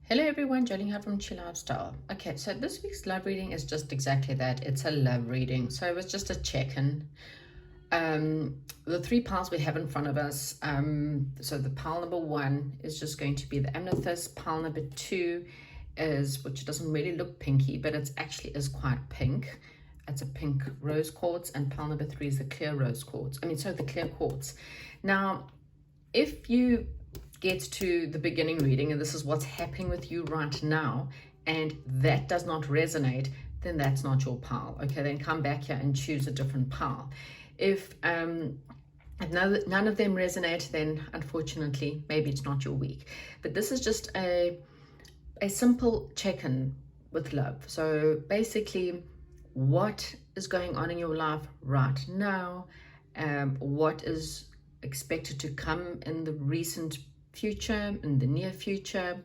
Hello everyone, Jolene here from Chill Lifestyle. Okay, so this week's love reading is just exactly that. It's a love reading. So it was just a check-in. The three piles we have in front of us. So the pile number one is just going to be the amethyst. Pile number two is, which doesn't really look pinky, but it actually is quite pink. It's a pink rose quartz, and pile number three is the clear rose quartz. The clear quartz. Now, if you get to the beginning reading and this is what's happening with you right now and that does not resonate, then that's not your pile. Okay, then come back here and choose a different pile. If none of them resonate, then unfortunately maybe it's not your week. But this is just a simple check-in with love. So basically, what is going on in your life right now? What is expected to come in the recent future, in the near future,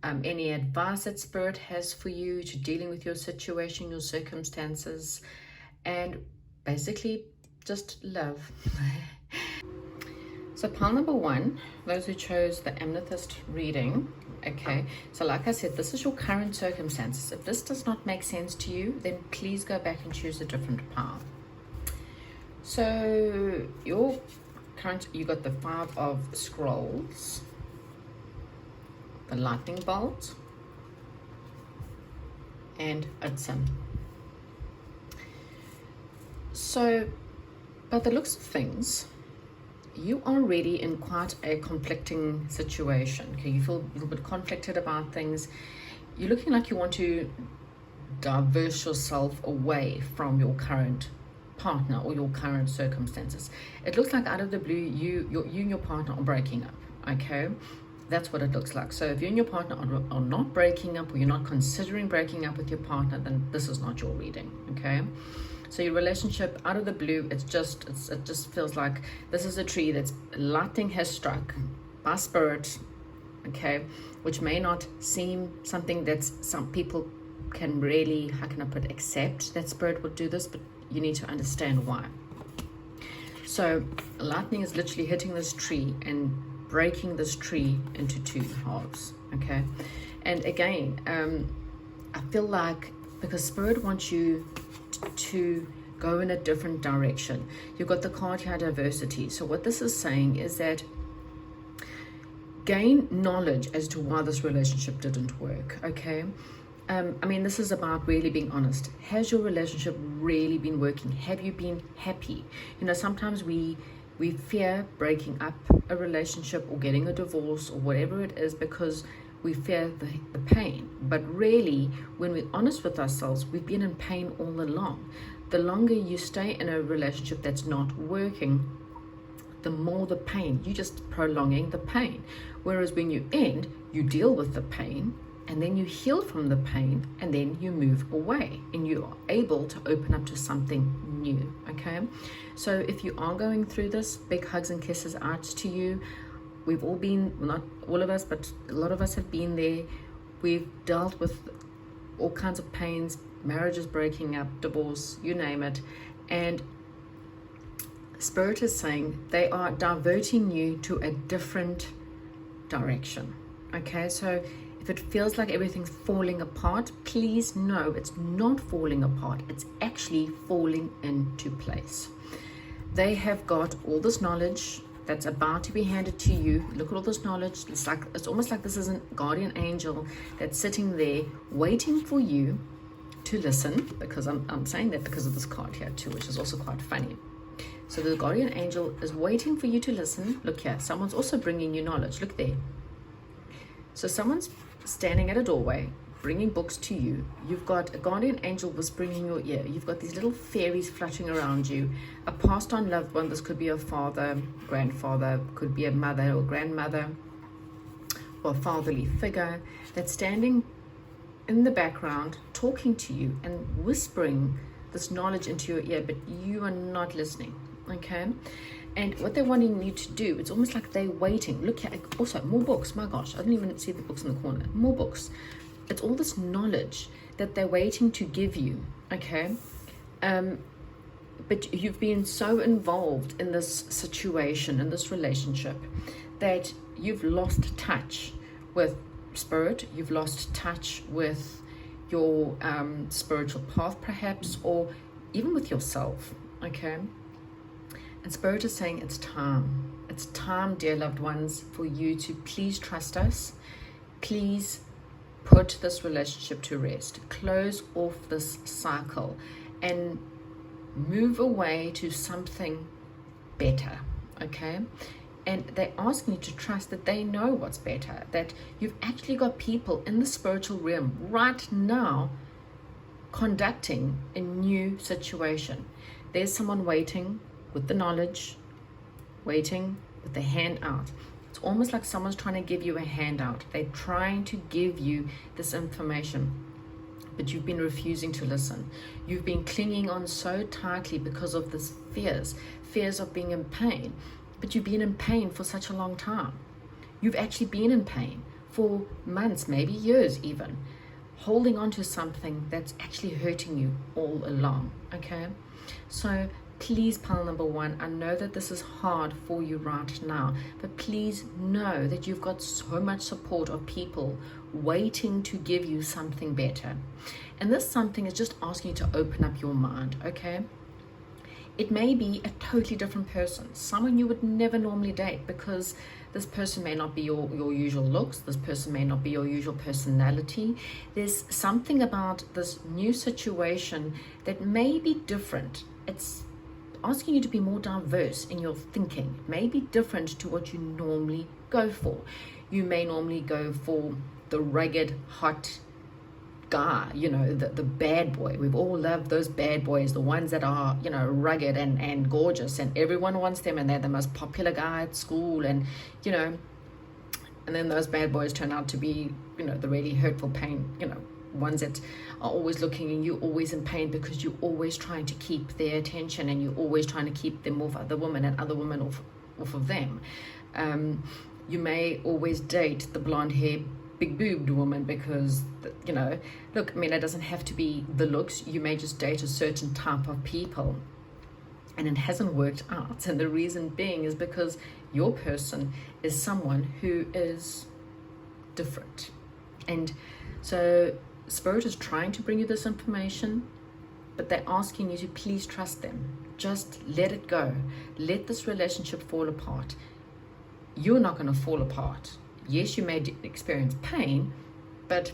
any advice that Spirit has for you to dealing with your situation, your circumstances, and basically just love. So pile number one, those who chose the amethyst reading, okay, so like I said, this is your current circumstances. If this does not make sense to you, then please go back and choose a different pile. So your current, you got the Five of Scrolls, the Lightning Bolt, and Utsum. So by the looks of things, you are already in quite a conflicting situation. Okay, you feel a little bit conflicted about things. You're looking like you want to diverse yourself away from your current partner or your current circumstances. It looks like out of the blue, you and your partner are breaking up. Okay, that's what it looks like. So if you and your partner are not breaking up, or you're not considering breaking up with your partner, then this is not your reading. Okay, so your relationship out of the blue, it just feels like this is a tree that's lightning has struck by Spirit. Okay, which may not seem something that some people can really, how can I put, accept that Spirit would do this, but you need to understand why. So lightning is literally hitting this tree and breaking this tree into two halves. Okay, and again, I feel like because Spirit wants you to go in a different direction. You've got the card here, diversity. So what this is saying is that gain knowledge as to why this relationship didn't work. Okay, this is about really being honest. Has your relationship really been working? Have you been happy? Sometimes we fear breaking up a relationship or getting a divorce or whatever it is because we fear the pain. But really, when we're honest with ourselves, we've been in pain all along. The longer you stay in a relationship that's not working, the more the pain. You're just prolonging the pain. Whereas when you end, you deal with the pain, and then you heal from the pain, and then you move away and you are able to open up to something new. Okay, so if you are going through this, big hugs and kisses out to you. We've all been, not all of us, but a lot of us have been there. We've dealt with all kinds of pains, marriages breaking up, divorce, you name it. And Spirit is saying they are diverting you to a different direction. Okay, so if it feels like everything's falling apart, please know it's not falling apart. It's actually falling into place. They have got all this knowledge that's about to be handed to you. Look at all this knowledge. It's almost like this is a guardian angel that's sitting there waiting for you to listen, because I'm saying that because of this card here too, which is also quite funny. So the guardian angel is waiting for you to listen. Look here, someone's also bringing you knowledge. Look there. So someone's standing at a doorway bringing books to you. You've got a guardian angel whispering in your ear. You've got these little fairies fluttering around you. A passed on loved one. This could be a father, grandfather, could be a mother or grandmother, or a fatherly figure that's standing in the background talking to you and whispering this knowledge into your ear, but you are not listening. Okay, and what they're wanting you to do, it's almost like they're waiting. Look here, also more books. My gosh, I didn't even see the books in the corner. More books. It's all this knowledge that they're waiting to give you. Okay, but you've been so involved in this situation, in this relationship, that you've lost touch with spirit, you've lost touch with your spiritual path perhaps, or even with yourself, okay? And spirit is saying it's time. It's time, dear loved ones, for you to please trust us. Please put this relationship to rest. Close off this cycle and move away to something better, okay? And they're asking you to trust that they know what's better, that you've actually got people in the spiritual realm right now conducting a new situation. There's someone waiting with the knowledge, waiting with the hand out. It's almost like someone's trying to give you a handout. They're trying to give you this information, but you've been refusing to listen. You've been clinging on so tightly because of this fears of being in pain. But you've been in pain for such a long time. You've actually been in pain for months, maybe years even, holding on to something that's actually hurting you all along, okay? So please, pile number one, I know that this is hard for you right now, but please know that you've got so much support of people waiting to give you something better. And this something is just asking you to open up your mind, okay? It may be a totally different person, someone you would never normally date, because this person may not be your usual looks, this person may not be your usual personality. There's something about this new situation that may be different. It's asking you to be more diverse in your thinking, may be different to what you normally go for. You may normally go for the rugged, hot guy, you know, the bad boy. We've all loved those bad boys, the ones that are, you know, rugged and gorgeous, and everyone wants them, and they're the most popular guy at school, and, you know, and then those bad boys turn out to be, you know, the really hurtful pain, you know, ones that are always looking, and you're always in pain because you're always trying to keep their attention, and you're always trying to keep them off other women and other women off of them. You may always date the blonde hair, big boobed woman because, you know, look, I mean, it doesn't have to be the looks. You may just date a certain type of people, and it hasn't worked out. And the reason being is because your person is someone who is different. And so Spirit is trying to bring you this information, but they're asking you to please trust them. Just let it go. Let this relationship fall apart. You're not going to fall apart. Yes, you may experience pain, but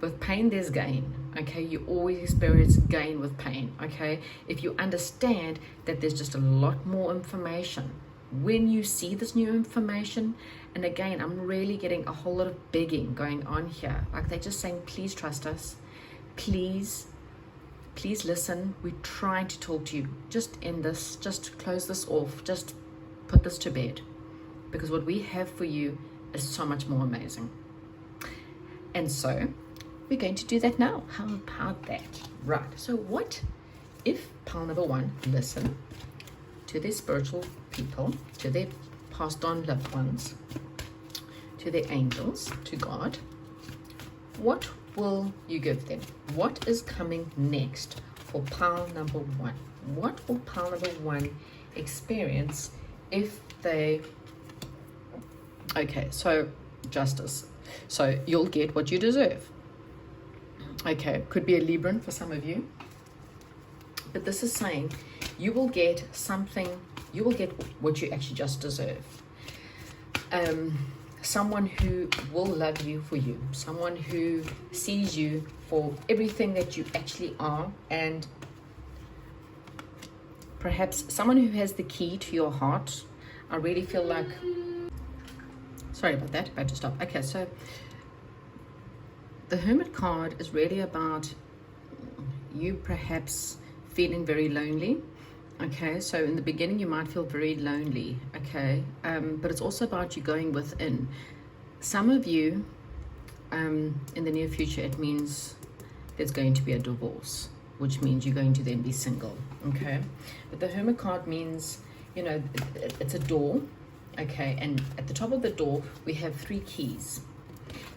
with pain there's gain, okay? You always experience gain with pain, okay? If you understand that there's just a lot more information when you see this new information. And again, I'm really getting a whole lot of begging going on here. Like, they're just saying, please trust us. Please listen. We're trying to talk to you. Just end this. Just close this off. Just put this to bed. Because what we have for you is so much more amazing. And so we're going to do that now. How about that? Right. So what if pile number one, listen to their spiritual people, to their passed on loved ones, to their angels, to God. What will you give them? What is coming next for pile number one? What will pile number one experience if they... Okay, so justice. So you'll get what you deserve. Okay, could be a Libran for some of you. But this is saying you will get something, you will get what you actually just deserve. Someone who will love you for you. Someone who sees you for everything that you actually are. And perhaps someone who has the key to your heart. I really feel like... Sorry about that, about to stop. Okay, so the Hermit card is really about you perhaps feeling very lonely. Okay, so in the beginning you might feel very lonely, okay, but it's also about you going within. Some of you, in the near future, it means there's going to be a divorce, which means you're going to then be single, okay? But the Hermit card means, you know, it's a door. Okay, and at the top of the door, we have 3 keys.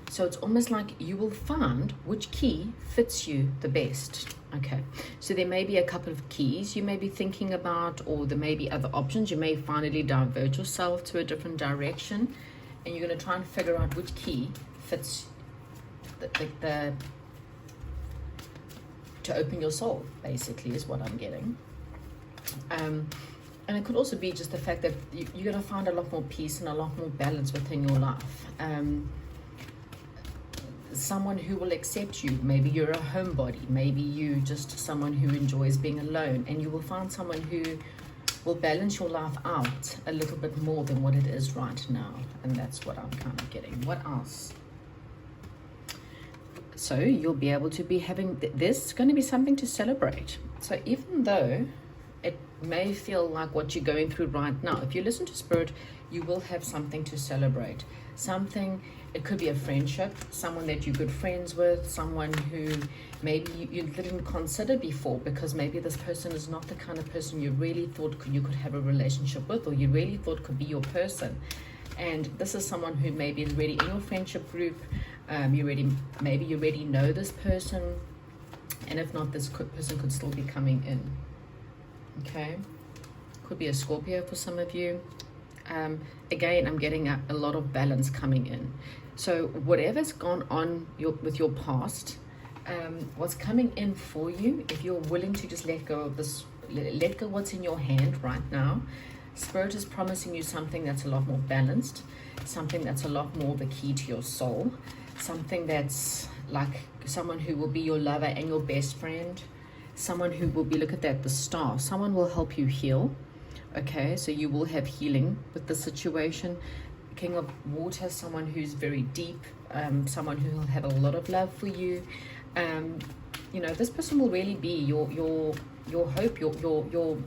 So it's almost like you will find which key fits you the best. Okay, so there may be a couple of keys you may be thinking about, or there may be other options. You may finally divert yourself to a different direction, and you're going to try and figure out which key fits to open your soul, basically, is what I'm getting. And it could also be just the fact that you're going to find a lot more peace and a lot more balance within your life. Someone who will accept you. Maybe you're a homebody. Maybe you just someone who enjoys being alone. And you will find someone who will balance your life out a little bit more than what it is right now. And that's what I'm kind of getting. What else? So you'll be able to be having, there's going to be something to celebrate. So even though it may feel like what you're going through right now, if you listen to Spirit, you will have something to celebrate. Something, it could be a friendship, someone that you're good friends with, someone who maybe you didn't consider before, because maybe this person is not the kind of person you really thought you could have a relationship with, or you really thought could be your person. And this is someone who maybe is already in your friendship group. Maybe you already know this person, and if not, this person could still be coming in. Okay, could be a Scorpio for some of you. Again, I'm getting a lot of balance coming in. So whatever's gone on with your past, what's coming in for you, if you're willing to just let go of this, let go what's in your hand right now, Spirit is promising you something that's a lot more balanced, something that's a lot more the key to your soul, something that's like someone who will be your lover and your best friend, someone who will be, look at that, the star, someone will help you heal. Okay, so you will have healing with the situation. King of Water, someone who's very deep, someone who will have a lot of love for you. You know, this person will really be your hope, your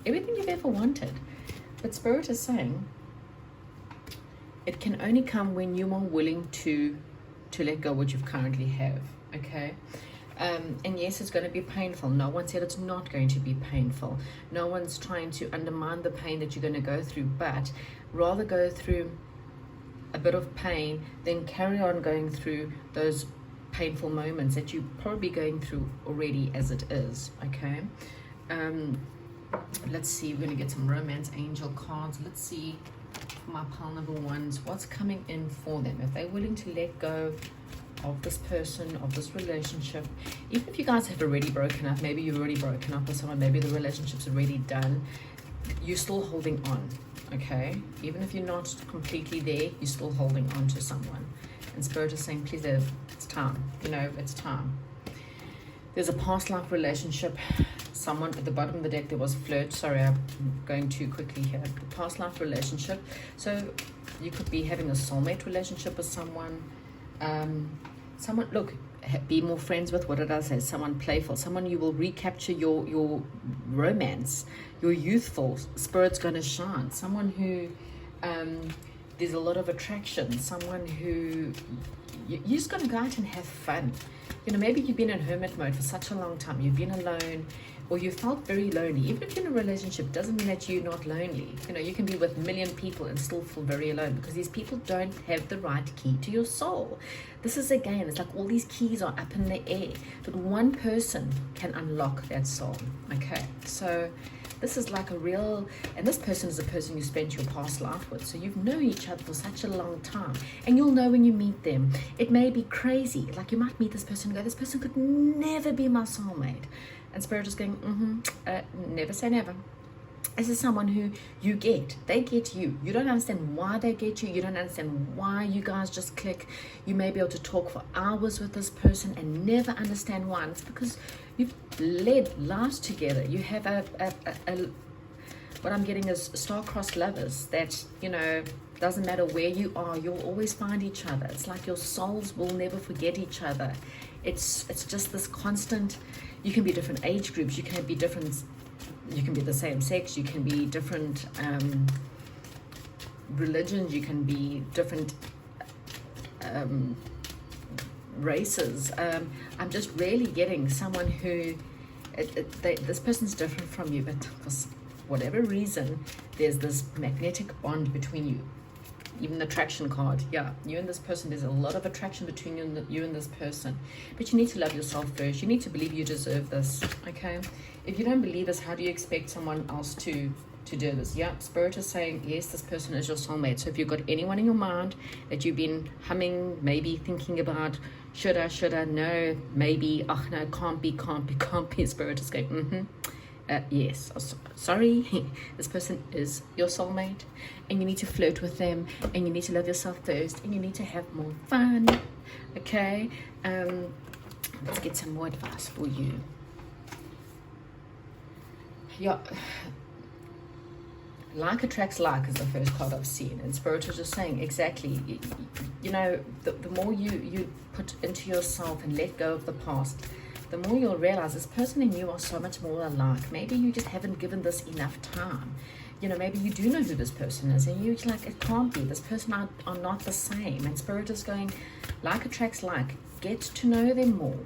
everything you've ever wanted. But Spirit is saying it can only come when you are willing to let go what you currently have. Okay. And yes, it's going to be painful. No one said it's not going to be painful. No one's trying to undermine the pain that you're going to go through, but rather go through a bit of pain than carry on going through those painful moments that you're probably going through already as it is. Okay. Let's see, we're going to get some romance angel cards. Let's see for my pile number ones, what's coming in for them if they're willing to let go of this person, of this relationship. Even if you guys have already broken up, maybe you've already broken up with someone, maybe the relationship's already done, you're still holding on. Okay, even if you're not completely there, you're still holding on to someone. And Spirit is saying, please live, it's time, you know, it's time. There's a past life relationship. Someone at the bottom of the deck, there was flirt. Sorry, I'm going too quickly here. The past life relationship. So you could be having a soulmate relationship with someone. Someone, look, be more friends with, what did I say? Someone playful, someone you will recapture your romance, your youthful. Spirit's going to shine. Someone who there's a lot of attraction. Someone who you're just going to go out and have fun. You know, maybe you've been in hermit mode for such a long time. You've been alone, or you felt very lonely. Even if you're in a relationship, doesn't mean that you're not lonely. You know, you can be with a million people and still feel very alone, because these people don't have the right key to your soul. This is, again, it's like all these keys are up in the air, but one person can unlock that soul. Okay, so this is like a real, and this person is a person you spent your past life with. So you've known each other for such a long time, and you'll know when you meet them. It may be crazy, like you might meet this person and go, this person could never be my soulmate. And Spirit is going, never say never. This is someone who you get. They get you. You don't understand why they get you. You don't understand why you guys just click. You may be able to talk for hours with this person and never understand why. And it's because you've led lives together. You have what I'm getting is star-crossed lovers that, you know, doesn't matter where you are, you'll always find each other. It's like your souls will never forget each other. It's just this constant. You can be different age groups. You can be different. You can be the same sex. You can be different religions. You can be different races. I'm just really getting someone who this person's different from you, but for whatever reason, there's this magnetic bond between you. Even the attraction card, yeah, you and this person, there's a lot of attraction between you and this person, but you need to love yourself first. You need to believe you deserve this. Okay, if you don't believe this, how do you expect someone else to do this? Yeah, Spirit is saying, yes, this person is your soulmate. So if you've got anyone in your mind that you've been humming, maybe thinking about, shoulda, no, maybe, oh no, can't be. Spirit is going, yes, sorry, this person is your soulmate, and you need to flirt with them, and you need to love yourself first, and you need to have more fun, okay? Let's get some more advice for you. Yeah, like attracts like is the first card I've seen, and Spirit is just saying exactly, you know, the more you put into yourself and let go of the past, the more you'll realize this person and you are so much more alike. Maybe you just haven't given this enough time. You know, maybe you do know who this person is, and you're like, it can't be. This person are not the same. And Spirit is going, like attracts like. Get to know them more.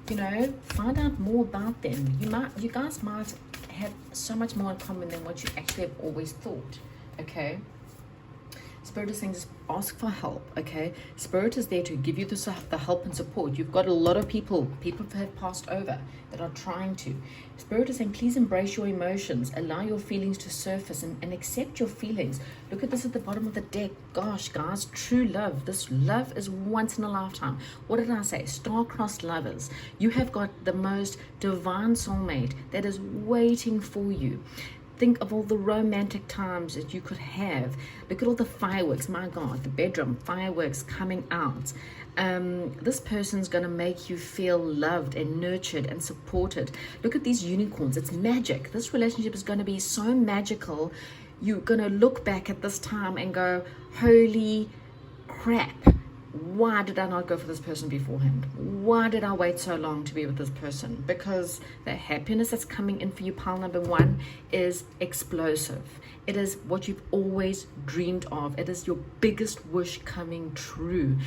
You know, find out more about them. You guys might have so much more in common than what you actually have always thought. Okay. Spirit is saying just ask for help, okay? Spirit is there to give you the help and support. You've got a lot of people who have passed over that are trying to. Spirit is saying please embrace your emotions, allow your feelings to surface and accept your feelings. Look at this at the bottom of the deck. Gosh, guys, true love. This love is once in a lifetime. What did I say? Star-crossed lovers. You have got the most divine soulmate that is waiting for you. Think of all the romantic times that you could have. Look at all the fireworks. My God, the bedroom fireworks coming out. This person's going to make you feel loved and nurtured and supported. Look at these unicorns. It's magic. This relationship is going to be so magical. You're going to look back at this time and go, holy crap. Why did I not go for this person beforehand? Why did I wait so long to be with this person? Because the happiness that's coming in for you, pile number one, is explosive. It is what you've always dreamed of. It is your biggest wish coming true.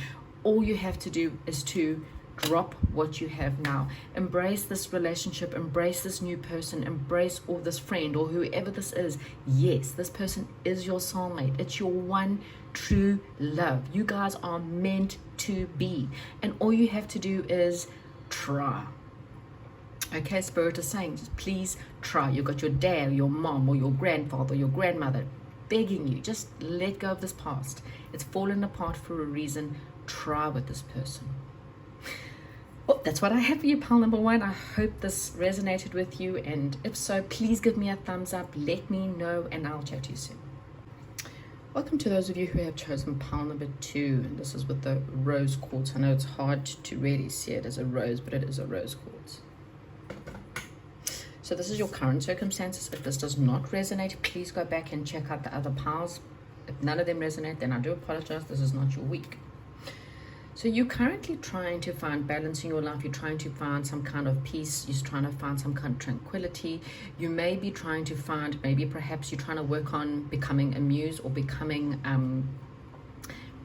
All you have to do is to drop what you have now. Embrace this relationship, embrace this new person, embrace or this friend or whoever this is. Yes, this person is your soulmate. It's your one true love. You guys are meant to be, and all you have to do is try. Okay, Spirit is saying just please try. You've got your dad, your mom, or your grandfather, your grandmother begging you, just let go of this past. It's fallen apart for a reason. Try with this person. Well, that's what I have for you, pile number one. I hope this resonated with you, and if so, please give me a thumbs up, let me know, and I'll chat to you soon. Welcome to those of you who have chosen pile number two, and this is with the rose quartz. I know it's hard to really see it as a rose, but it is a rose quartz. So this is your current circumstances. If this does not resonate, please go back and check out the other piles. If none of them resonate, then I do apologize. This is not your week. So you're currently trying to find balance in your life. You're trying to find some kind of peace. You're trying to find some kind of tranquility. You may be trying to find, maybe perhaps you're trying to work on becoming a muse or becoming,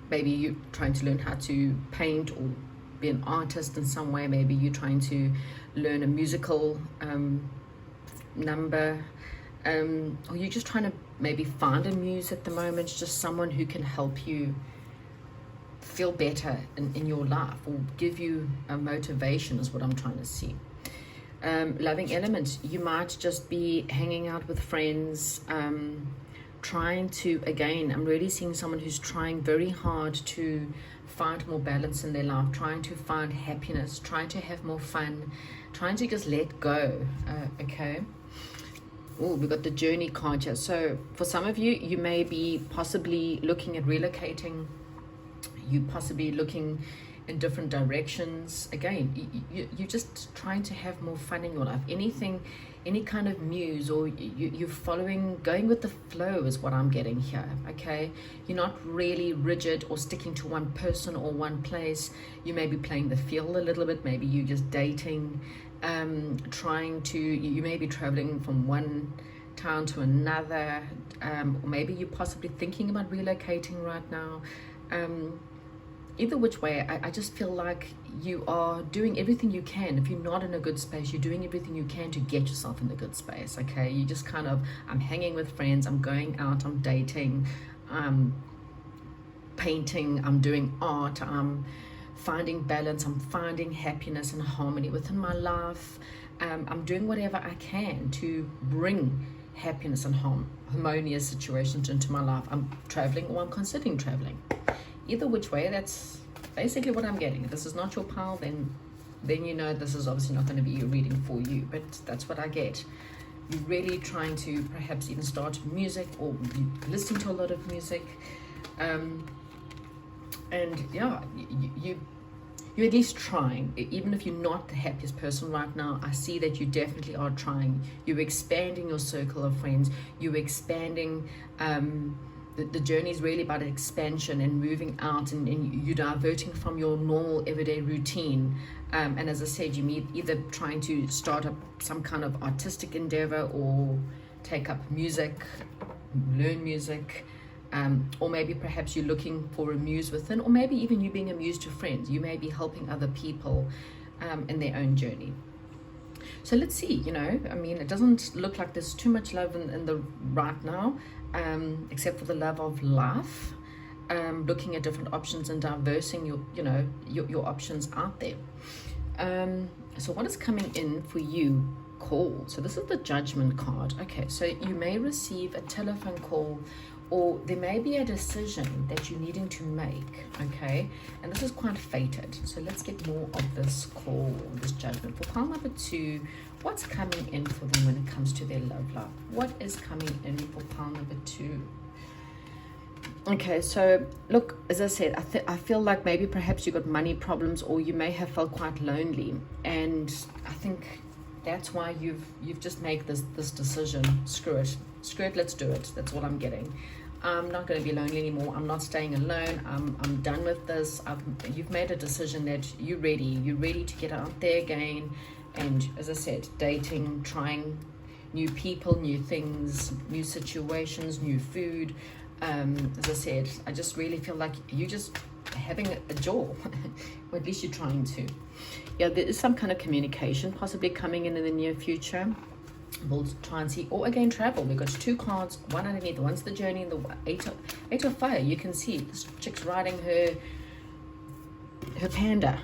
maybe you're trying to learn how to paint or be an artist in some way. Maybe you're trying to learn a musical number, or you're just trying to maybe find a muse at the moment, just someone who can help you feel better in your life or give you a motivation is what I'm trying to see. Loving element, you might just be hanging out with friends, trying to, again, I'm really seeing someone who's trying very hard to find more balance in their life, trying to find happiness, trying to have more fun, trying to just let go. Okay. Oh, we got the journey card here. So for some of you, you may be possibly looking at relocating. You possibly looking in different directions. Again, you're just trying to have more fun in your life. Anything, any kind of muse, or you're following, going with the flow is what I'm getting here. Okay, you're not really rigid or sticking to one person or one place. You may be playing the field a little bit. Maybe you're just dating, trying to, you may be traveling from one town to another, or maybe you're possibly thinking about relocating right now. Either which way, I just feel like you are doing everything you can. If you're not in a good space, you're doing everything you can to get yourself in a good space. Okay, you just kind of, I'm hanging with friends, I'm going out, I'm dating, I'm painting, I'm doing art, I'm finding balance, I'm finding happiness and harmony within my life. I'm doing whatever I can to bring happiness and harmonious situations into my life. I'm traveling or I'm considering traveling. Either which way, that's basically what I'm getting. If this is not your pile, then you know this is obviously not going to be a reading for you, but that's what I get. You're really trying to perhaps even start music, or you listening to a lot of music, and yeah, you're at least trying. Even if you're not the happiest person right now, I see that you definitely are trying. You're expanding your circle of friends. You're expanding. The journey is really about expansion and moving out, and you're diverting from your normal everyday routine. And as I said, you either trying to start up some kind of artistic endeavor, or take up music, learn music, or maybe perhaps you're looking for a muse within, or maybe even you being a muse to friends. You may be helping other people in their own journey. So let's see, you know, I mean, it doesn't look like there's too much love in the right now, except for the love of life. Looking at different options and diversing your options out there. So what is coming in for you? Call. So this is the Judgment card. Okay, so you may receive a telephone call, or there may be a decision that you're needing to make. Okay, and this is quite fated. So let's get more of this call, this judgment. For pile number 2, what's coming in for them when it comes to their love life? What is coming in for pile number 2? Okay, so look, as I said, I feel like maybe perhaps you got money problems, or you may have felt quite lonely, and I think that's why you've just made this decision. Screw it, let's do it. That's all I'm getting. I'm not going to be lonely anymore. I'm not staying alone. I'm done with this. You've made a decision that you're ready to get out there again, and as I said, dating, trying new people, new things, new situations, new food. As I said, I just really feel like you're just having a jaw, or at least you're trying to. Yeah, there is some kind of communication possibly coming in the near future. We'll try and see. Or again, travel. We've got 2 cards, one underneath. One's the journey, and the eight of fire. You can see this chick's riding her panda.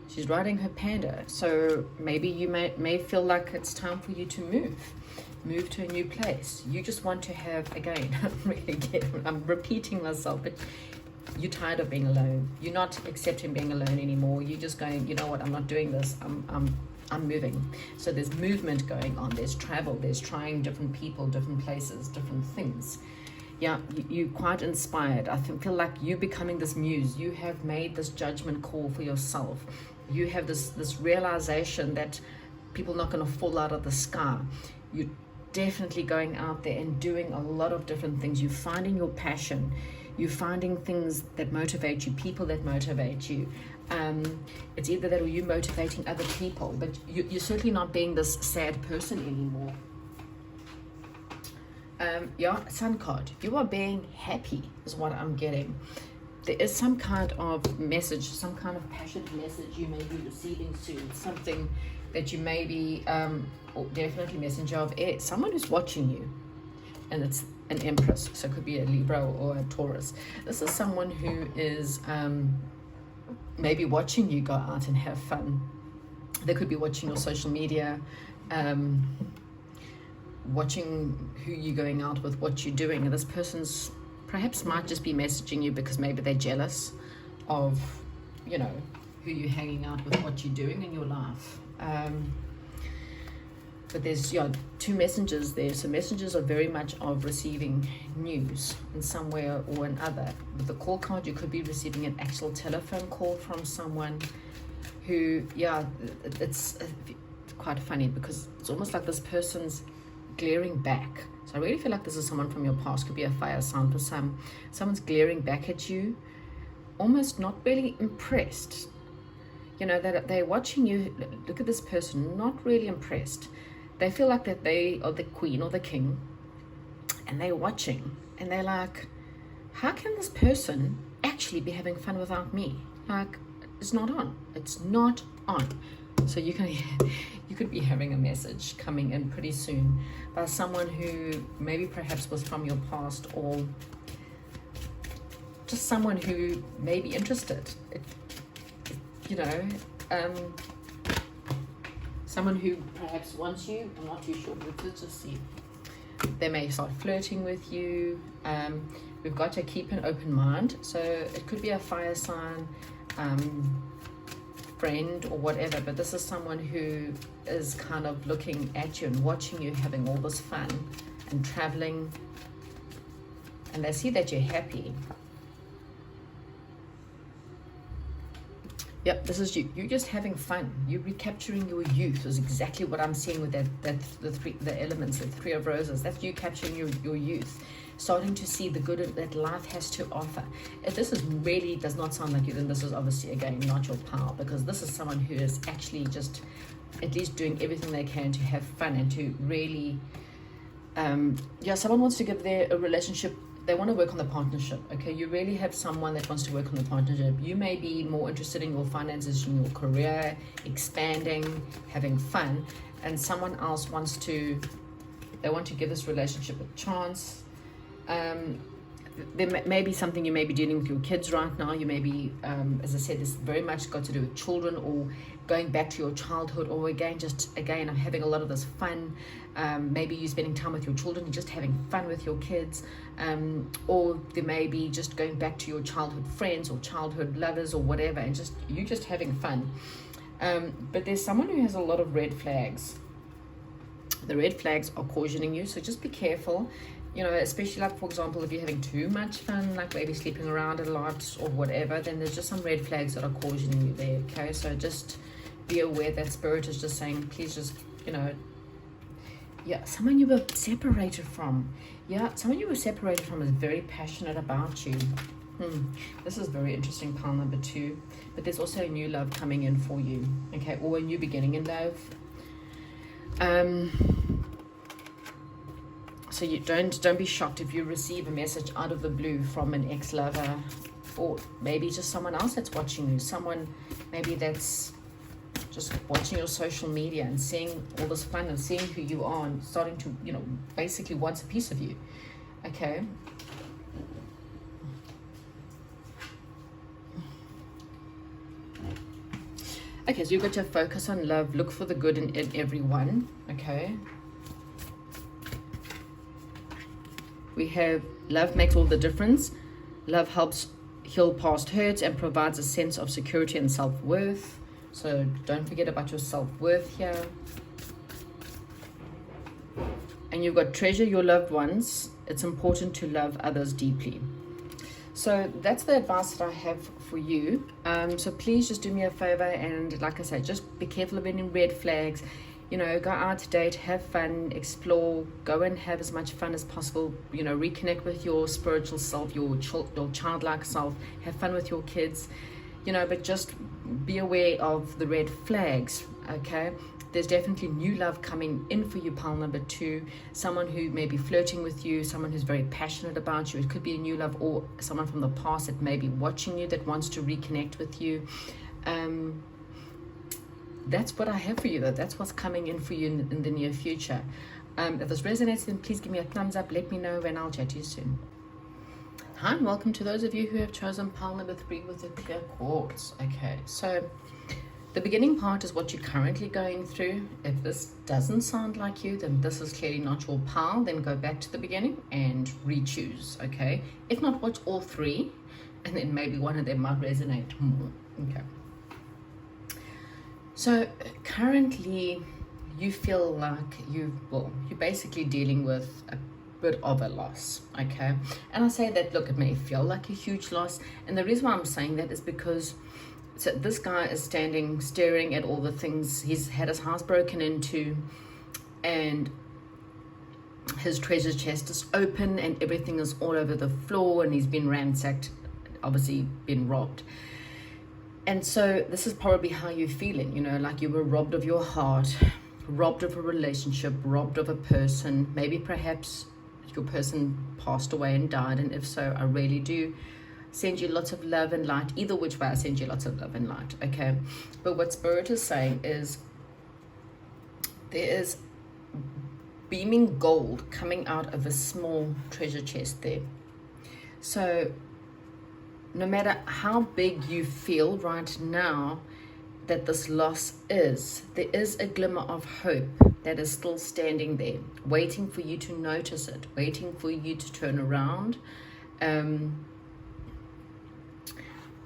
She's riding her panda. So maybe you may feel like it's time for you to move to a new place. You just want to have, again, I'm repeating myself, but you're tired of being alone. You're not accepting being alone anymore. You're just going, you know what, I'm not doing this. I'm moving. So there's movement going on. There's travel. There's trying different people, different places, different things. Yeah, you're quite inspired. I feel like you becoming this muse. You have made this judgment call for yourself. You have this realization that people are not going to fall out of the sky. You're definitely going out there and doing a lot of different things. You're finding your passion. You're finding things that motivate you, people that motivate you. It's either that or you motivating other people, but you're certainly not being this sad person anymore. Yeah, Sun card. You are being happy is what I'm getting. There is some kind of message, some kind of passionate message you may be receiving soon. Something that you may be, definitely messenger of air. Someone who's watching you, and it's an Empress, so it could be a Libra or a Taurus. This is someone who is maybe watching you go out and have fun. They could be watching your social media, watching who you're going out with, what you're doing. And this person's perhaps might just be messaging you because maybe they're jealous of, you know, who you're hanging out with, what you're doing in your life. But there's 2 messengers there. So messengers are very much of receiving news in some way or another. With the call card, you could be receiving an actual telephone call from someone who, it's quite funny because it's almost like this person's glaring back. So I really feel like this is someone from your past. Could be a fire sign for some. Someone's glaring back at you, almost not really impressed. You know, that they're watching you. Look at this person, not really impressed. They feel like that they are the queen or the king, and they're watching, and they're like, how can this person actually be having fun without me? Like, it's not on. It's not on. So you could be having a message coming in pretty soon by someone who maybe perhaps was from your past, or just someone who may be interested. Someone who perhaps wants you. I'm not too sure, but let's just see. They may start flirting with you. We've got to keep an open mind. So it could be a fire sign, friend or whatever, but this is someone who is kind of looking at you and watching you having all this fun and traveling, and they see that you're happy. Yep, this is you. You're just having fun. You're recapturing your youth is exactly what I'm seeing with the elements, the Three of Roses. That's you capturing your youth, starting to see the good that life has to offer. If this is really does not sound like you, then this is obviously, again, not your pal, because this is someone who is actually just at least doing everything they can to have fun and to really, someone wants to give a relationship. They want to work on the partnership, okay? You really have someone that wants to work on the partnership. You may be more interested in your finances, in your career, expanding, having fun, and someone else wants to give this relationship a chance. There may be something you may be dealing with your kids right now. You may be, as I said, this very much got to do with children or going back to your childhood, or again, I'm having a lot of this fun. Maybe you're spending time with your children, you're just having fun with your kids, or there may be just going back to your childhood friends or childhood lovers or whatever, and you're just having fun. But there's someone who has a lot of red flags. The red flags are cautioning you, so just be careful. You know, especially like, for example, if you're having too much fun, like maybe sleeping around a lot or whatever, then there's just some red flags that are cautioning you there, okay? So just be aware that Spirit is just saying, please just, someone you were separated from. Yeah, someone you were separated from is very passionate about you. This is very interesting, pile number 2. But there's also a new love coming in for you, okay? Or a new beginning in love. So you don't be shocked if you receive a message out of the blue from an ex-lover, or maybe just someone else that's watching you. Someone maybe that's just watching your social media and seeing all this fun and seeing who you are and starting to, basically wants a piece of you. Okay. Okay, so you've got to focus on love. Look for the good in everyone. Okay. We have love makes all the difference. Love helps heal past hurts and provides a sense of security and self-worth. So don't forget about your self-worth here. And you've got treasure your loved ones. It's important to love others deeply. So that's the advice that I have for you. So please just do me a favor, and like I said, just be careful of any red flags. Go out to date, have fun, explore, go and have as much fun as possible. Reconnect with your spiritual self, your childlike self, have fun with your kids, but just be aware of the red flags, okay? There's definitely new love coming in for you, pile number 2. Someone who may be flirting with you, someone who's very passionate about you. It could be a new love, or someone from the past that may be watching you that wants to reconnect with you. That's what I have for you, though. That's what's coming in for you in the near future. If this resonates, then please give me a thumbs up. Let me know, and I'll chat to you soon. Hi, and welcome to those of you who have chosen pile number 3 with the clear quartz. Okay, so the beginning part is what you're currently going through. If this doesn't sound like you, then this is clearly not your pile. Then go back to the beginning and re-choose, okay? If not, watch all 3, and then maybe one of them might resonate more, okay? So currently you feel like you're basically dealing with a bit of a loss, okay? And I say that, look, it may feel like a huge loss, and the reason why I'm saying that is because this guy is staring at all the things. He's had his house broken into, and his treasure chest is open, and everything is all over the floor, and he's been ransacked, obviously been robbed. And so this is probably how you're feeling, like you were robbed of your heart, robbed of a relationship, robbed of a person. Maybe perhaps your person passed away and died, and if so, I really do send you lots of love and light. Either which way, I send you lots of love and light, okay? But what Spirit is saying is there is beaming gold coming out of a small treasure chest there. So no matter how big you feel right now, that this loss is, there is a glimmer of hope that is still standing there, waiting for you to notice it, waiting for you to turn around,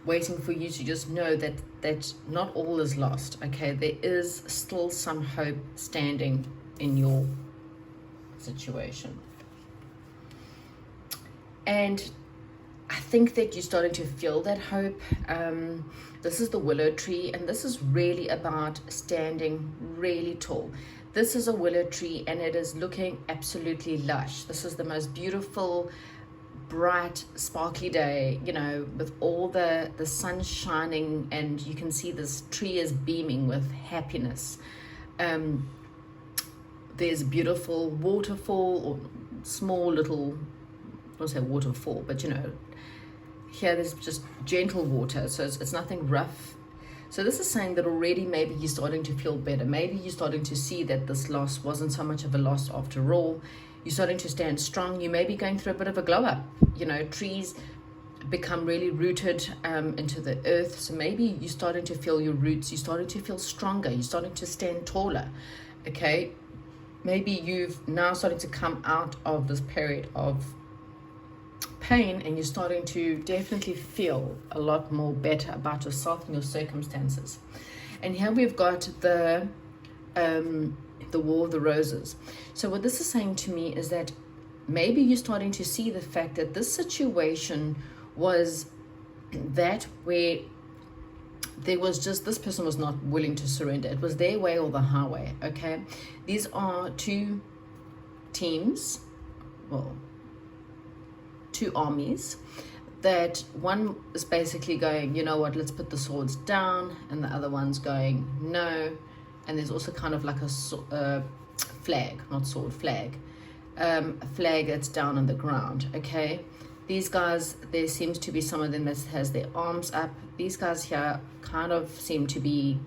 waiting for you to just know that not all is lost, okay? There is still some hope standing in your situation. And I think that you're starting to feel that hope. This is the willow tree, and this is really about standing really tall. This is a willow tree, and it is looking absolutely lush. This is the most beautiful, bright, sparkly day, you know, with all the sun shining, and you can see this tree is beaming with happiness. There's a beautiful waterfall, or small little, I don't say waterfall, but you know, here there's just gentle water, so it's nothing rough. So this is saying that already maybe you're starting to feel better. Maybe you're starting to see that this loss wasn't so much of a loss after all. You're starting to stand strong. You may be going through a bit of a glow up. You know, trees become really rooted into the earth. So maybe you're starting to feel your roots. You're starting to feel stronger. You're starting to stand taller. Okay. Maybe you've now started to come out of this period of pain, and you're starting to definitely feel a lot more better about yourself and your circumstances. And here we've got the War of the Roses. So what this is saying to me is that maybe you're starting to see the fact that this situation was that where there was just, this person was not willing to surrender. It was their way or the highway, okay? These are two teams, well, two armies, that one is basically going, you know what, let's put the swords down, and the other one's going, no. And there's also kind of like a flag, not sword, flag, a flag that's down on the ground, okay? These guys, there seems to be some of them that has their arms up. These guys here kind of seem to be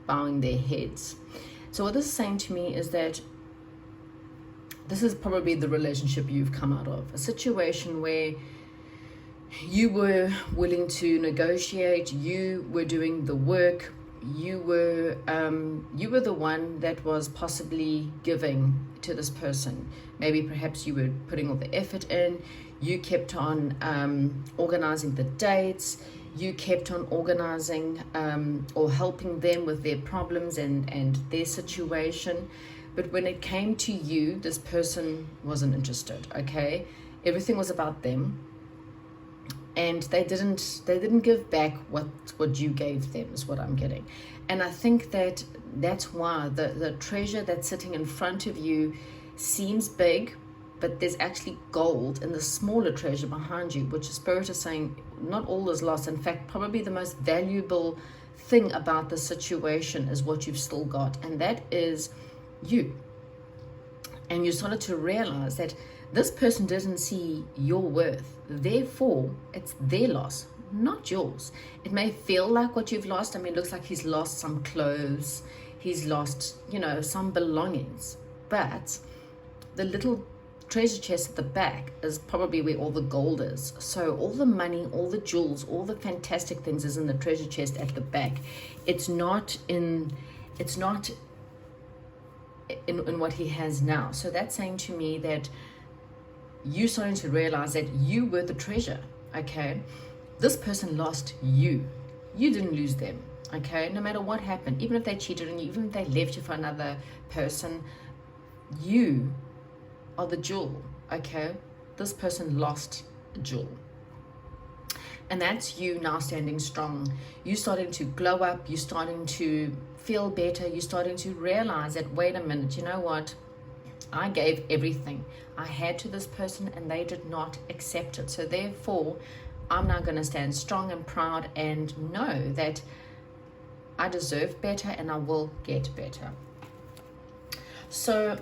bowing their heads. So what this is saying to me is that this is probably the relationship you've come out of, a situation where you were willing to negotiate, you were doing the work, you were the one that was possibly giving to this person. Maybe perhaps you were putting all the effort in, you kept on organizing the dates, you kept on organizing or helping them with their problems and their situation. But when it came to you, this person wasn't interested, okay? Everything was about them, and they didn't give back what you gave them, is what I'm getting. And I think that's why the treasure that's sitting in front of you seems big, but there's actually gold in the smaller treasure behind you, which Spirit is saying not all is lost. In fact, probably the most valuable thing about the situation is what you've still got, and that is you. And you started to realize that this person didn't see your worth, therefore it's their loss, not yours. It may feel like what you've lost. I mean, it looks like he's lost some clothes, he's lost, you know, some belongings, but the little treasure chest at the back is probably where all the gold is. So all the money, all the jewels, all the fantastic things is in the treasure chest at the back. It's not in what he has now. So that's saying to me that you're starting to realize that you were the treasure, okay? This person lost you. You didn't lose them, okay? No matter what happened, even if they cheated on you, even if they left you for another person, you are the jewel, okay? This person lost a jewel. And that's you now standing strong. You're starting to glow up. You're starting to feel better. You're starting to realize that, wait a minute, you know what? I gave everything I had to this person, and they did not accept it. So therefore, I'm now going to stand strong and proud and know that I deserve better and I will get better. So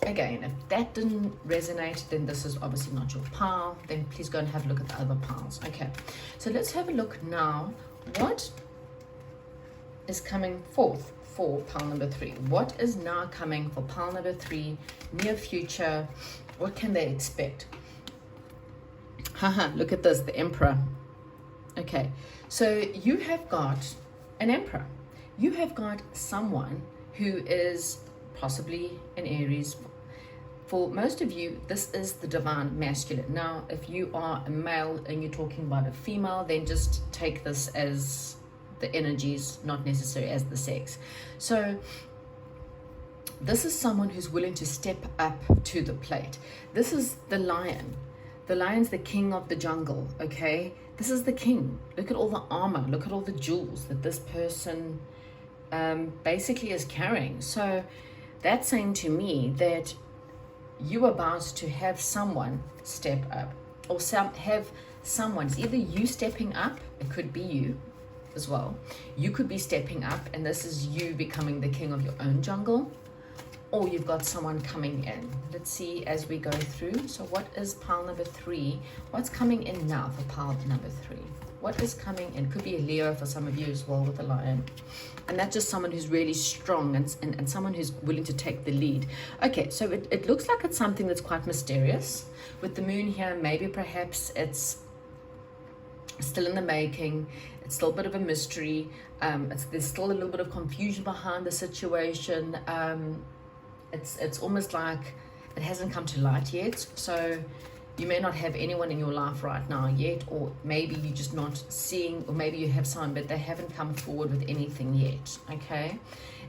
again, if that didn't resonate, then this is obviously not your pile. Then please go and have a look at the other piles. Okay, so let's have a look now. What is coming forth for pile number 3? What is now coming for pile number 3, near future? What can they expect? Haha, look at this, the Emperor. Okay, so you have got an Emperor. you have got someone who is possibly an Aries. For most of you, this is the divine masculine. Now, if you are a male and you're talking about a female, then just take this as the energies, not necessarily as the sex. So this is someone who's willing to step up to the plate. This is the lion. The lion's the king of the jungle, okay? This is the king. Look at all the armor. Look at all the jewels that this person basically is carrying. So that's saying to me that you're about to have someone step up, or have someone, it's either you stepping up, it could be you as well. You could be stepping up, and this is you becoming the king of your own jungle, or you've got someone coming in. Let's see as we go through. So what is pile number 3? What's coming in now for pile number 3? What is coming in? Could be a Leo for some of you as well with a lion. And that's just someone who's really strong and someone who's willing to take the lead. Okay, so it looks like it's something that's quite mysterious. With the moon here, maybe perhaps it's still in the making. It's still a bit of a mystery. There's still a little bit of confusion behind the situation. It's almost like it hasn't come to light yet. So you may not have anyone in your life right now yet, or maybe you're just not seeing, or maybe you have someone, but they haven't come forward with anything yet, okay?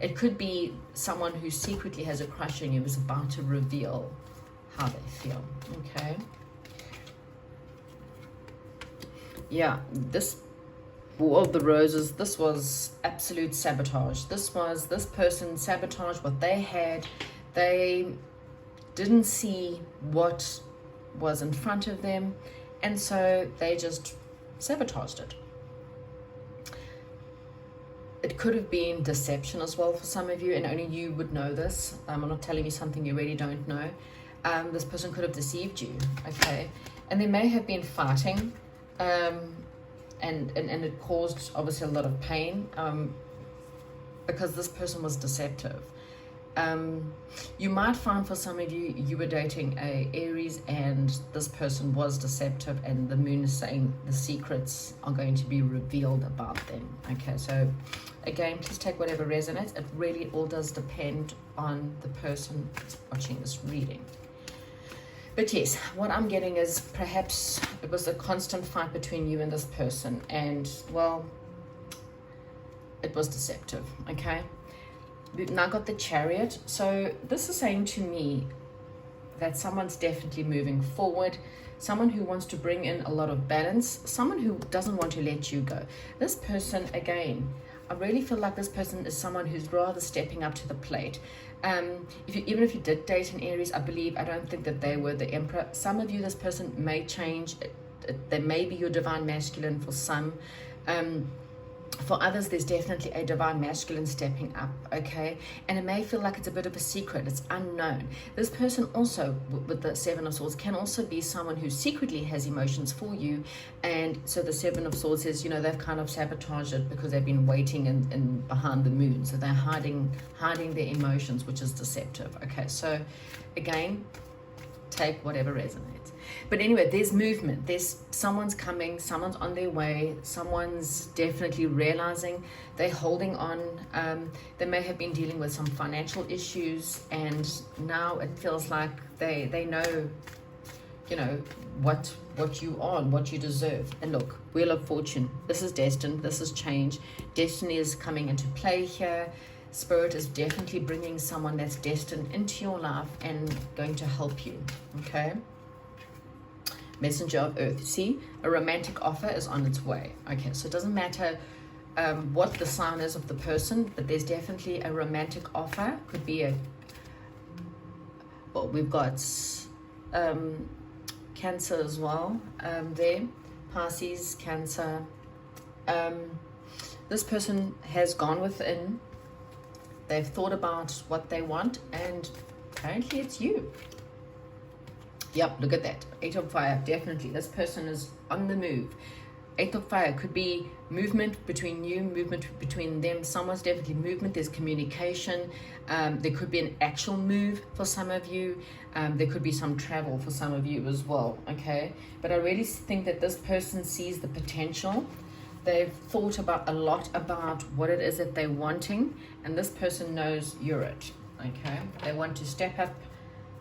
It could be someone who secretly has a crush on you, is about to reveal how they feel, okay? Yeah, this War of the Roses, this was absolute sabotage. This person sabotaged what they had. They didn't see what was in front of them, and so they just sabotaged it. It could have been deception as well for some of you, and only you would know this. I'm not telling you something you really don't know. This person could have deceived you, okay? And they may have been fighting, and it caused obviously a lot of pain, because this person was deceptive. You might find for some of you, you were dating a Aries and this person was deceptive, and the moon is saying the secrets are going to be revealed about them. Okay, so again, please take whatever resonates. It really all does depend on the person watching this reading. But yes, what I'm getting is perhaps it was a constant fight between you and this person, and well, it was deceptive, okay? We've now got the Chariot. So this is saying to me that someone's definitely moving forward, someone who wants to bring in a lot of balance, someone who doesn't want to let you go. This person, again, I really feel like this person is someone who's rather stepping up to the plate. Even if you did date an Aries, I don't think that they were the Emperor. Some of you, this person may change. They may be your divine masculine for some. For others, there's definitely a divine masculine stepping up, okay? And it may feel like it's a bit of a secret, it's unknown. This person also, with the Seven of Swords, can also be someone who secretly has emotions for you. And so the Seven of Swords is, they've kind of sabotaged it because they've been waiting in behind the moon. So they're hiding their emotions, which is deceptive, okay? So again, take whatever resonates. But anyway, there's movement. Someone's coming, someone's on their way, someone's definitely realizing they're holding on. They may have been dealing with some financial issues, and now it feels like they know, what you are and what you deserve. And look, Wheel of Fortune, this is destined, this is change. Destiny is coming into play here. Spirit is definitely bringing someone that's destined into your life and going to help you, okay? Messenger of Earth. See, a romantic offer is on its way. Okay, so it doesn't matter what the sign is of the person, but there's definitely a romantic offer. Could be we've got Cancer as well there. Pisces, Cancer. This person has gone within. They've thought about what they want, and apparently it's you. Yep, look at that. 8 of Fire, definitely. This person is on the move. 8 of Fire could be movement between you, movement between them. Someone's definitely movement. There's communication. There could be an actual move for some of you. There could be some travel for some of you as well, okay? But I really think that this person sees the potential. They've thought about a lot about what it is that they're wanting, and this person knows you're it. Okay, they want to step up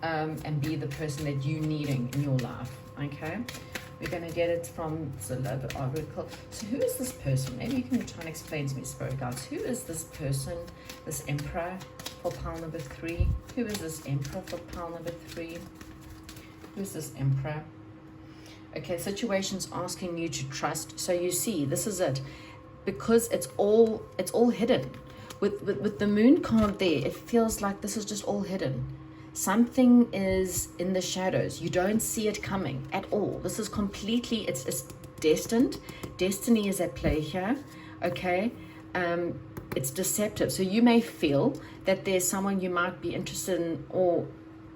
and be the person that you're needing in your life. Okay, we're going to get it from the oracle. So who is this person? Maybe you can try and explain to me, spirit guides. Who is this person, this emperor for pile number 3? Who is this emperor for pile number 3? Who is this emperor? Okay, situations asking you to trust. So you see, this is it, because it's all hidden. With the moon card there, it feels like this is just all hidden. Something is in the shadows. You don't see it coming at all. This is completely, it's destined. Destiny is at play here. Okay, it's deceptive. So you may feel that there's someone you might be interested in, or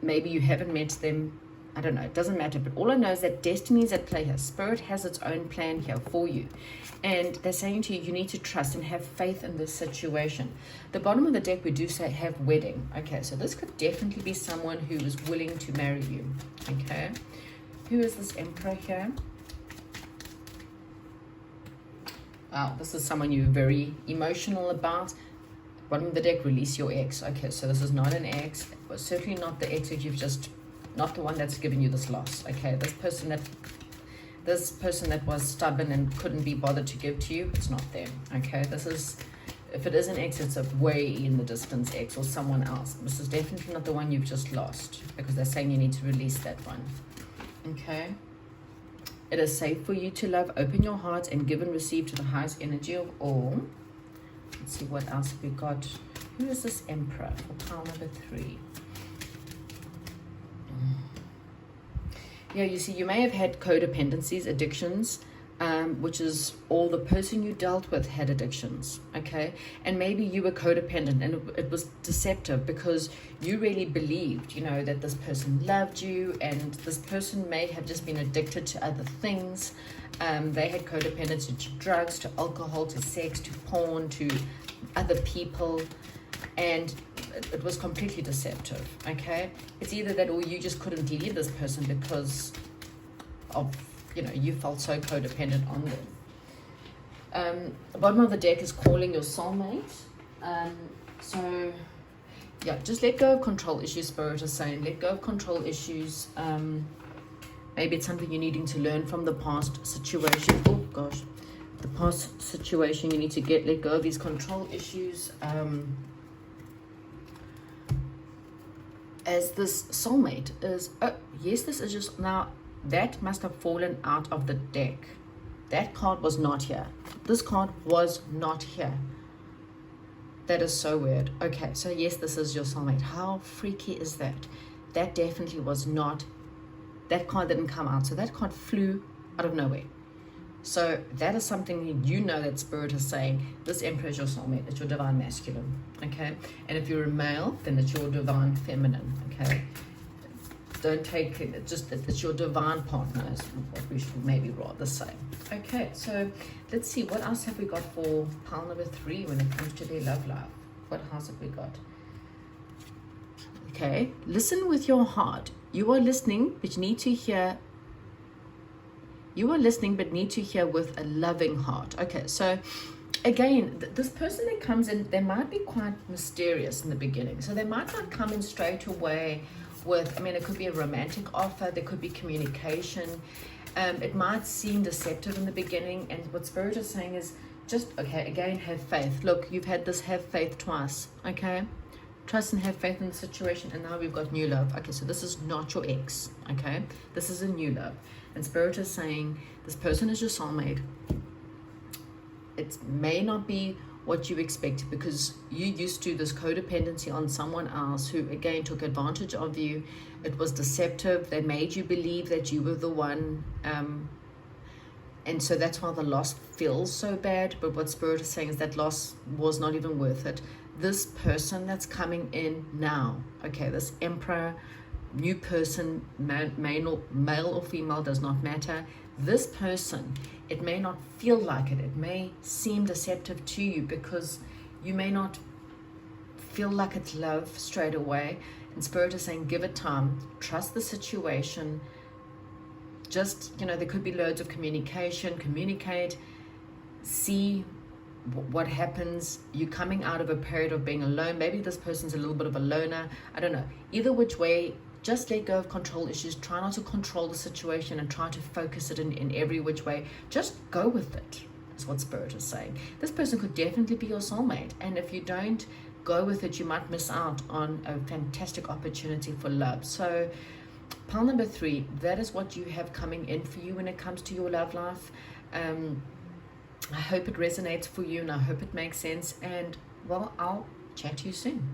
maybe you haven't met them. I don't know, it doesn't matter, but all I know is that destiny is at play here. Spirit has its own plan here for you. And they're saying to you, you need to trust and have faith in this situation. The bottom of the deck, we do say have wedding. Okay, so this could definitely be someone who is willing to marry you. Okay, who is this emperor here? Wow, this is someone you're very emotional about. Bottom of the deck, release your ex. Okay, so this is not an ex. Well, certainly not the ex that you've just, not the one that's given you this loss. Okay, this person that was stubborn and couldn't be bothered to give to you, it's not them. Okay, this is, if it is an ex, it's a way in the distance ex or someone else. This is definitely not the one you've just lost, because they're saying you need to release that one. Okay, it is safe for you to love. Open your heart and give and receive to the highest energy of all. Let's see what else we got. Who is this emperor for pile number 3? Yeah, you see, you may have had codependencies, addictions, which is all the person you dealt with had addictions, okay? And maybe you were codependent, and it was deceptive because you really believed, you know, that this person loved you, and this person may have just been addicted to other things. They had codependency to drugs, to alcohol, to sex, to porn, to other people, and it was completely deceptive. Okay, it's either that or you just couldn't leave this person because of, you know, you felt so codependent on them. The bottom of the deck is calling your soulmate. So yeah, just let go of control issues. Spirit is saying let go of control issues. Maybe it's something you're needing to learn from the past situation. Oh gosh, the past situation, you need to let go of these control issues. As this soulmate is, oh yes, this is just, now that must have fallen out of the deck. That card was not here. This card was not here. That is so weird. Okay, so yes, this is your soulmate. How freaky is that? That definitely was not, that card didn't come out. So that card flew out of nowhere. So that is something you know that Spirit is saying, this Emperor is your soulmate, it's your divine masculine, okay? And if you're a male, then it's your divine feminine, okay? Don't take it, just it's your divine partner is what we should maybe rather say. Okay, so let's see, what else have we got for pile number 3 when it comes to their love life? What else have we got? Okay, listen with your heart. You are listening, but you need to hear. You are listening, but need to hear with a loving heart. Okay, so again, this person that comes in, they might be quite mysterious in the beginning. So they might not come in straight away with, I mean, it could be a romantic offer, there could be communication. It might seem deceptive in the beginning. And what Spirit is saying is just, okay, again, have faith. Look, you've had this have faith twice, okay? Trust and have faith in the situation, and now we've got new love. Okay, so this is not your ex, okay? This is a new love. And Spirit is saying this person is your soulmate. It may not be what you expected because you used to this codependency on someone else who again took advantage of you. It was deceptive. They made you believe that you were the one, and so that's why the loss feels so bad. But what Spirit is saying is that loss was not even worth it. This person that's coming in now, okay, this Emperor, new person, male or female, does not matter. This person, it may not feel like it. It may seem deceptive to you because you may not feel like it's love straight away. And Spirit is saying, give it time. Trust the situation. Just, you know, there could be loads of communication. Communicate. see what happens. You're coming out of a period of being alone. Maybe this person's a little bit of a loner. I don't know. Either which way, just let go of control issues. Try not to control the situation and try to focus it in every which way. Just go with it, is what Spirit is saying. This person could definitely be your soulmate. And if you don't go with it, you might miss out on a fantastic opportunity for love. So pile number 3, that is what you have coming in for you when it comes to your love life. I hope it resonates for you, and I hope it makes sense. And well, I'll chat to you soon.